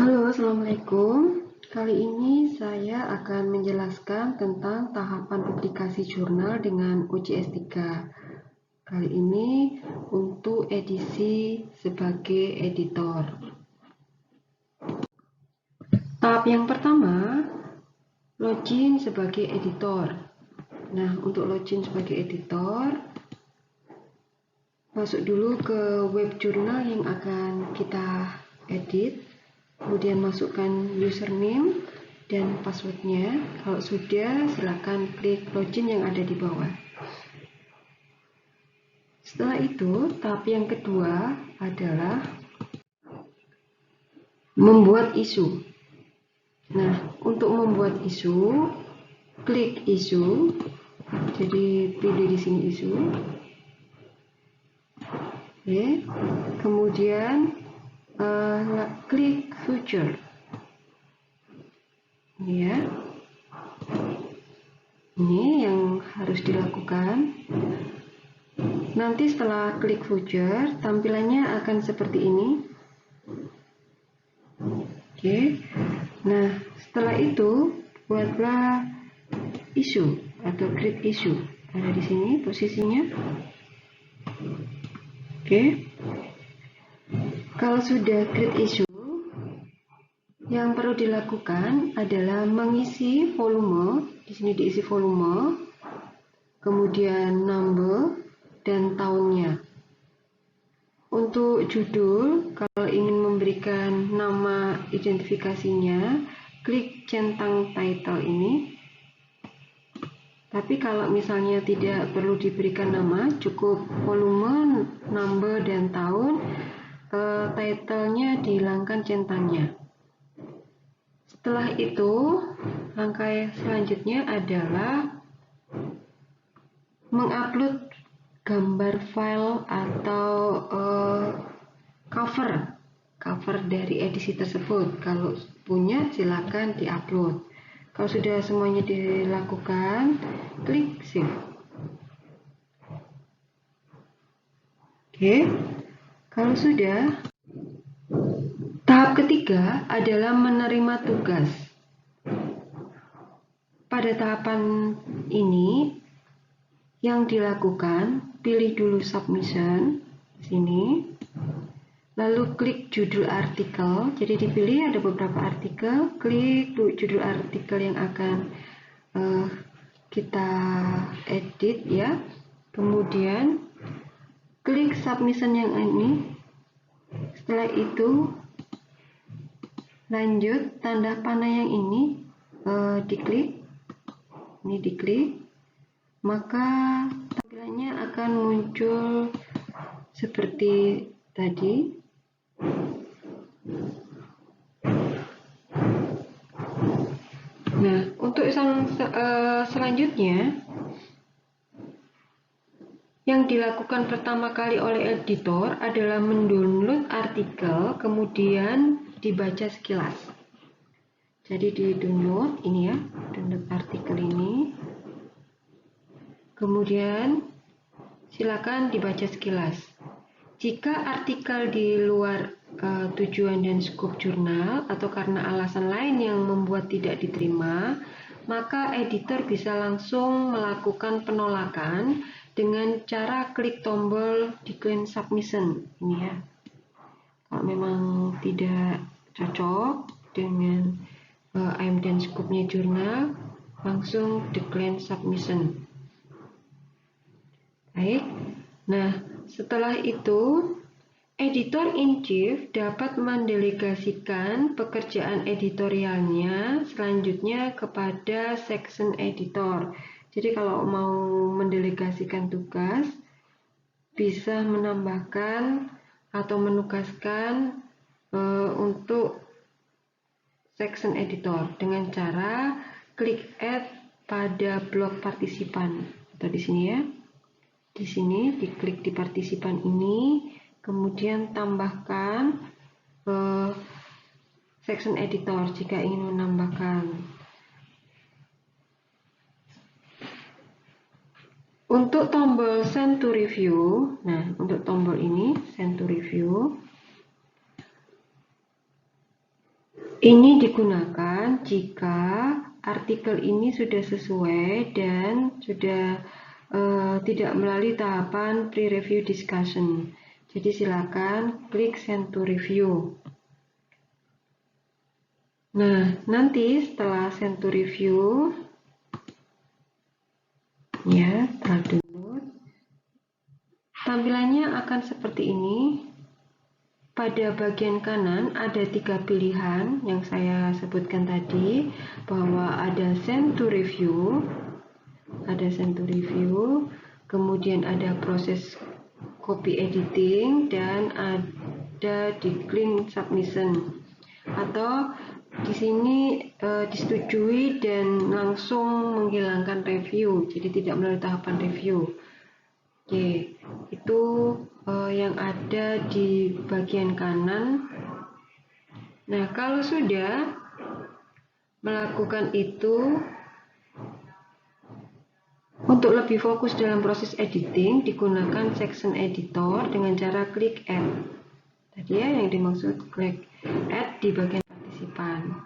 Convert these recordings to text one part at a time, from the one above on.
Halo, Assalamualaikum. Kali ini saya akan menjelaskan tentang tahapan publikasi jurnal dengan UJS 3. Kali ini untuk edisi sebagai editor. Tahap yang pertama, login sebagai editor. Nah, untuk login sebagai editor, masuk dulu ke web jurnal yang akan kita edit. Kemudian masukkan username dan passwordnya. Kalau sudah, silakan klik login yang ada di bawah. Setelah itu, tahap yang kedua adalah membuat isu. Nah, untuk membuat isu, klik isu. Jadi pilih di sini isu. Oke. Kemudian klik future. Ini ya. Ini yang harus dilakukan. Nanti setelah klik future, tampilannya akan seperti ini. Oke. Nah, setelah itu buatlah isu atau create issue. Ada di sini posisinya. Oke. Kalau sudah create issue, yang perlu dilakukan adalah mengisi volume. Di sini diisi volume, kemudian number dan tahunnya. Untuk judul, kalau ingin memberikan nama identifikasinya, klik centang title ini. Tapi kalau misalnya tidak perlu diberikan nama, cukup volume, number, dan tahun, title-nya dihilangkan centangnya. Setelah itu, langkah selanjutnya adalah mengupload gambar file atau cover dari edisi tersebut. Kalau punya, silakan diupload. Kalau sudah semuanya dilakukan, klik save. Oke, kalau sudah, tahap ketiga adalah menerima tugas. Pada tahapan ini, yang dilakukan, pilih dulu submission, sini, lalu klik judul artikel. Jadi dipilih ada beberapa artikel, klik judul artikel yang akan kita edit ya. Kemudian klik submission yang ini. Setelah itu lanjut, tanda panah yang ini diklik. Ini diklik, maka tampilannya akan muncul seperti tadi. Nah, untuk selanjutnya, yang dilakukan pertama kali oleh editor adalah mendownload artikel, kemudian dibaca sekilas. Jadi di download ini ya, download artikel ini. Kemudian silakan dibaca sekilas. Jika artikel di luar tujuan dan skop jurnal atau karena alasan lain yang membuat tidak diterima, maka editor bisa langsung melakukan penolakan dengan cara klik tombol decline submission ini ya. Kalau memang tidak cocok dengan aim dan skopnya jurnal, langsung decline submission. Baik. Nah, setelah itu editor in chief dapat mendelegasikan pekerjaan editorialnya selanjutnya kepada section editor. Jadi kalau mau mendelegasikan tugas, bisa menambahkan atau menugaskan untuk section editor dengan cara klik add pada blok partisipan atau di sini ya. Di sini diklik di partisipan ini, kemudian tambahkan section editor jika ingin menambahkan. Untuk tombol send to review, nah untuk tombol ini send to review, Ini digunakan jika artikel ini sudah sesuai dan sudah tidak melalui tahapan pre-review discussion. Jadi silakan klik send to review. Nah, nanti setelah send to review, ya, setelah download, tampilannya akan seperti ini. Pada bagian kanan ada 3 pilihan yang saya sebutkan tadi, bahwa ada send to review, kemudian ada proses copy editing, dan ada decline submission. Atau di sini disetujui dan langsung menghilangkan review, jadi tidak melalui tahapan review. Oke, itu yang ada di bagian kanan. Nah, kalau sudah melakukan itu, untuk lebih fokus dalam proses editing, digunakan section editor dengan cara klik add. Tadi ya yang dimaksud klik add di bagian partisipan.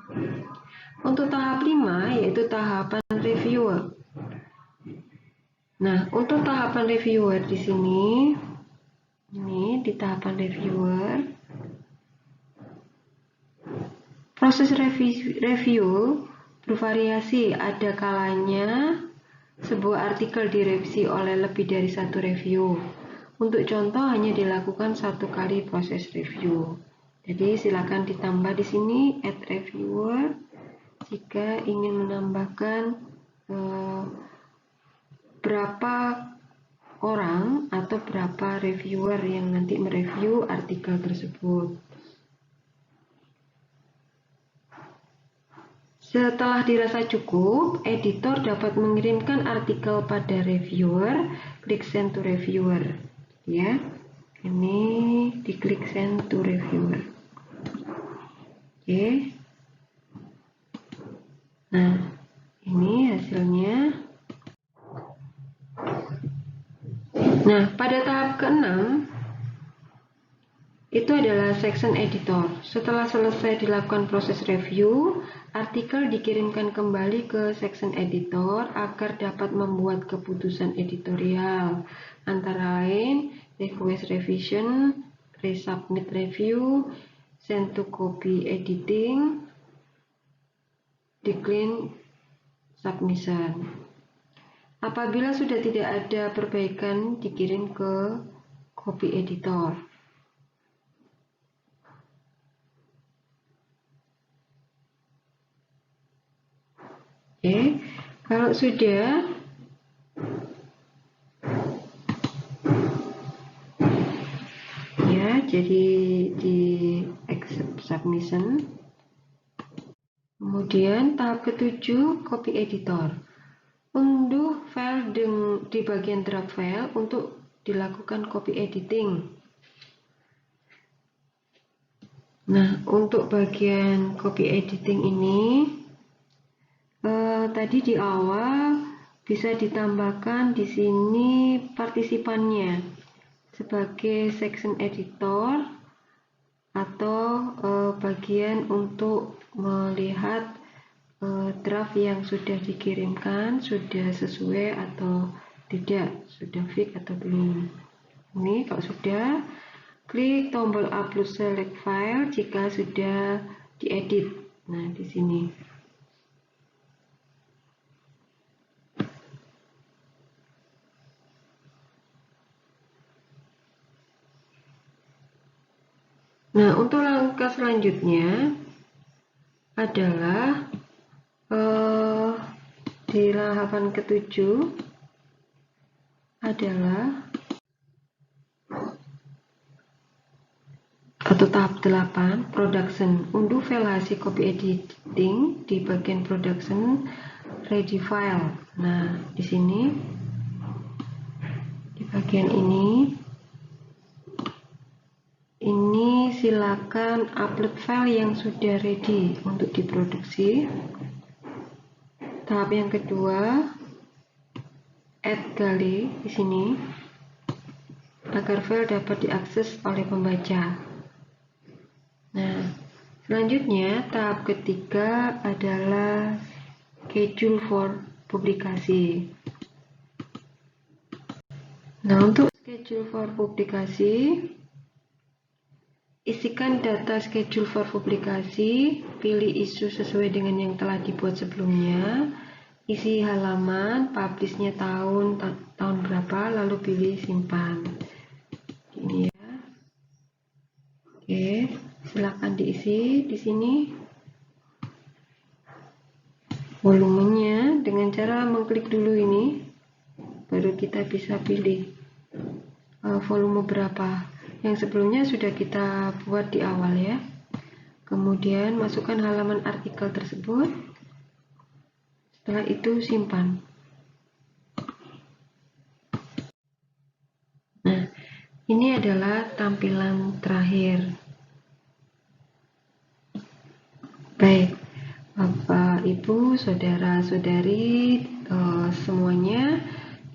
Untuk tahap 5, yaitu tahapan reviewer. Nah, untuk tahapan reviewer di sini, ini di tahapan reviewer, proses review bervariasi. Ada kalanya sebuah artikel direvisi oleh lebih dari satu review. Untuk contoh hanya dilakukan satu kali proses review. Jadi silakan ditambah di sini add reviewer jika ingin menambahkan berapa orang atau berapa reviewer yang nanti mereview artikel tersebut. Setelah dirasa cukup, editor dapat mengirimkan artikel pada reviewer. Klik send to reviewer. Ya, ini diklik send to reviewer. Oke. Nah, ini hasilnya. Nah, pada tahap ke-6 itu adalah section editor. Setelah selesai dilakukan proses review, artikel dikirimkan kembali ke section editor agar dapat membuat keputusan editorial, antara lain request revision, resubmit review, send to copy editing, decline submission. Apabila sudah tidak ada perbaikan, dikirim ke copy editor. Oke, kalau sudah, ya, jadi di accept submission. Kemudian tahap ke-7, copy editor. Unduh file di bagian draft file untuk dilakukan copy editing. Nah, untuk bagian copy editing ini, tadi di awal bisa ditambahkan di sini partisipannya sebagai section editor atau bagian untuk melihat draft yang sudah dikirimkan sudah sesuai atau tidak, sudah fix atau belum. Ini kalau sudah, klik tombol upload select file jika sudah diedit. Nah, di sini. Nah, untuk langkah selanjutnya adalah di tahapan ke-7 adalah atau tahap 8 production. Unduh file hasil copy editing di bagian production ready file. Nah, di sini di bagian ini silakan upload file yang sudah ready untuk diproduksi. Tahap yang kedua, add galley di sini agar file dapat diakses oleh pembaca. Nah, Selanjutnya, tahap ketiga adalah schedule for publikasi. Nah, untuk schedule for publikasi, isikan data schedule for publikasi, pilih isu sesuai dengan yang telah dibuat sebelumnya, isi halaman, publishnya tahun berapa, lalu pilih simpan. Ini ya. Oke, silakan diisi di sini volumenya dengan cara mengklik dulu ini, baru kita bisa pilih volume berapa. Yang sebelumnya sudah kita buat di awal ya. Kemudian masukkan halaman artikel tersebut. Setelah itu simpan. Nah, ini adalah tampilan terakhir. Baik, Bapak, Ibu, saudara-saudari, semuanya,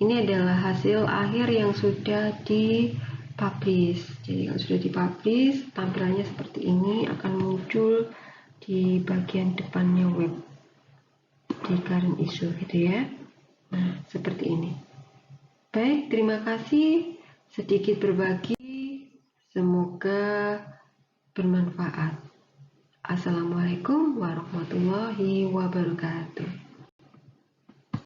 ini adalah hasil akhir yang sudah dipublish. Jadi kalau sudah dipublish, tampilannya seperti ini akan muncul di bagian depannya web di current issue gitu ya. Nah, seperti ini. Baik, terima kasih. Sedikit berbagi, semoga bermanfaat. Assalamualaikum warahmatullahi wabarakatuh.